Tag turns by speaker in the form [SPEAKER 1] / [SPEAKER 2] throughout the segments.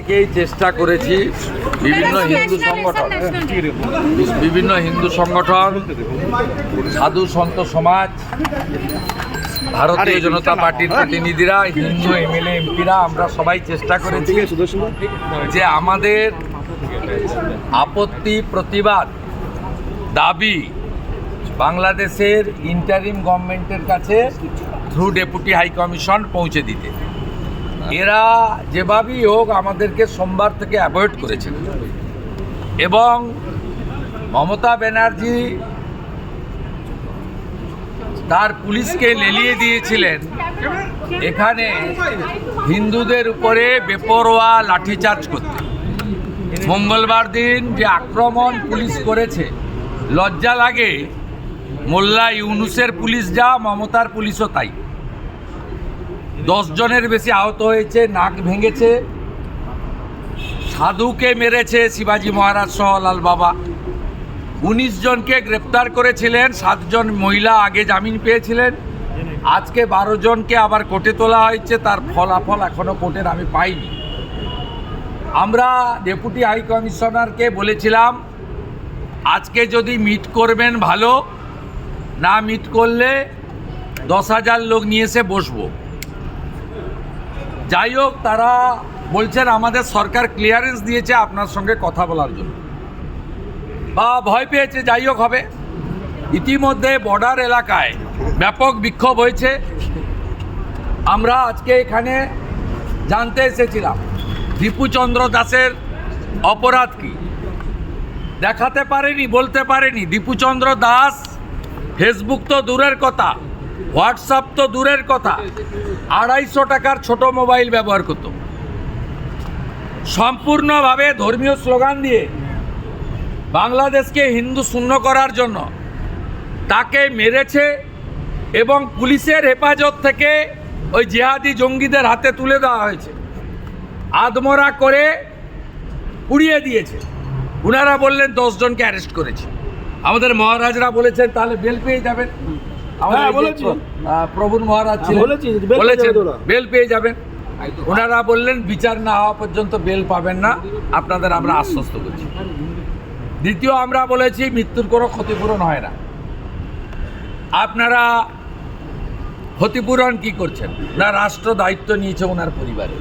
[SPEAKER 1] অনেকেই চেষ্টা করেছি, বিভিন্ন হিন্দু সংগঠন, সাধু সন্ত সমাজ, ভারতীয় জনতা পার্টির প্রতিনিধিরা, হিন্দু এমএলএ এমপিরা, আমরা সবাই চেষ্টা করেছি যে আমাদের আপত্তি, প্রতিবাদ, দাবি বাংলাদেশের ইন্টারিম গভর্নমেন্টের কাছে থ্রু ডেপুটি হাই কমিশন পৌঁছে দিতে। এরা যেভাবেই হোক আমাদেরকে সোমবার থেকে অ্যাভয়েড করেছেন এবং মমতা ব্যানার্জি তার পুলিশকে লেলিয়ে দিয়েছিলেন এখানে হিন্দুদের উপরে বেপরোয়া লাঠিচার্জ করতে। মঙ্গলবার দিন যে আক্রমণ পুলিশ করেছে, লজ্জা লাগে। মোল্লা ইউনুসের পুলিশ যা, মমতার পুলিশও তাই। 10 জনের বেশি আহত হয়েছে, নাক ভেঙেছে, সাধুকে মেরেছে শিবাজি মহারাজ সহ লাল বাবা। 19 জনকে গ্রেপ্তার করেছিলেন, 7 জন মহিলা আগে জামিন পেয়েছিলেন। আজকে 12 জনকে আবার কোর্টে তোলা হয়েছে, তার ফলাফল এখনো কোর্টের আমি পাইনি। আমরা ডেপুটি হাই কমিশনারকে বলেছিলাম আজকে যদি মিট করবেন ভালো, না মিট করলে 10,000 লোক নিয়ে এসে বসবো। যাই হোক, তারা বলছেন আমাদের সরকার ক্লিয়ারেন্স দিয়েছে আপনার সঙ্গে কথা বলার জন্য, বা ভয় পেয়েছে। যাই হোক, হবে। ইতিমধ্যে বর্ডার এলাকায় ব্যাপক বিক্ষোভ হয়েছে। আমরা আজকে এখানে জানতে এসেছিলাম দীপুচন্দ্র দাসের অপরাধ কি। দেখাতে পারেনি, বলতে পারেনি। দীপুচন্দ্র দাস ফেসবুক তো দূরের কথা, হোয়াটসঅ্যাপ তো দূরের কথা, 250 টাকার ছোট মোবাইল ব্যবহার করত। সম্পূর্ণভাবে ধর্মীয় স্লোগান দিয়ে বাংলাদেশকে হিন্দু শূন্য করার জন্য তাকে মেরেছে এবং পুলিশের হেফাজত থেকে ওই জিহাদি জঙ্গিদের হাতে তুলে দেওয়া হয়েছে। আদমরা করে উড়িয়ে দিয়েছে। ওনারা বললেন 10 জনকে অ্যারেস্ট করেছে। আমাদের মহারাজরা বলেছেন তাহলে বেল পেয়ে যাবেন। প্রভুর মহারাজ ছিলেন, বলেছেন বেল পেয়ে যাবেন। ওনারা বললেন বিচার না হওয়া পর্যন্ত বেল পাবেন না, আপনাদের আমরা আশ্বস্ত করছি। দ্বিতীয়, আমরা বলেছি মৃত্যুর কোনো ক্ষতিপূরণ হয় না। আপনারা ক্ষতিপূরণ কি করছেন না? রাষ্ট্র দায়িত্ব নিয়েছে ওনার পরিবারে।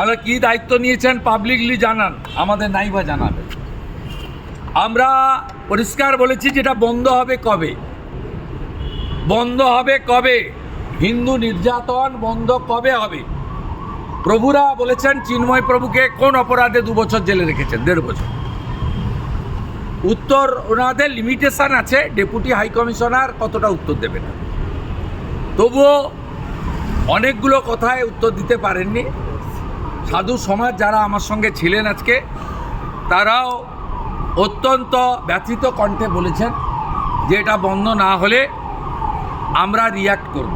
[SPEAKER 1] আমরা কি দায়িত্ব নিয়েছেন পাবলিকলি জানান, আমাদের নাইবা জানাবেন। আমরা পরিষ্কার বলেছি যেটা বন্ধ হবে কবে, বন্ধ হবে কবে, হিন্দু নির্যাতন বন্ধ কবে হবে। প্রভুরা বলেছেন চিন্ময় প্রভুকে কোন অপরাধে 2 বছর জেলে রেখেছেন, 1.5 বছর। উত্তর ওনাদের লিমিটেশন আছে, ডেপুটি হাই কমিশনার কতটা উত্তর দেবে না। তবুও অনেকগুলো কথায় উত্তর দিতে পারেননি। সাধু সমাজ যারা আমার সঙ্গে ছিলেন আজকে, তারাও অত্যন্ত ব্যথিত কণ্ঠে বলেছেন যে এটা বন্ধ না হলে আমরা রিয়াক্ট করব।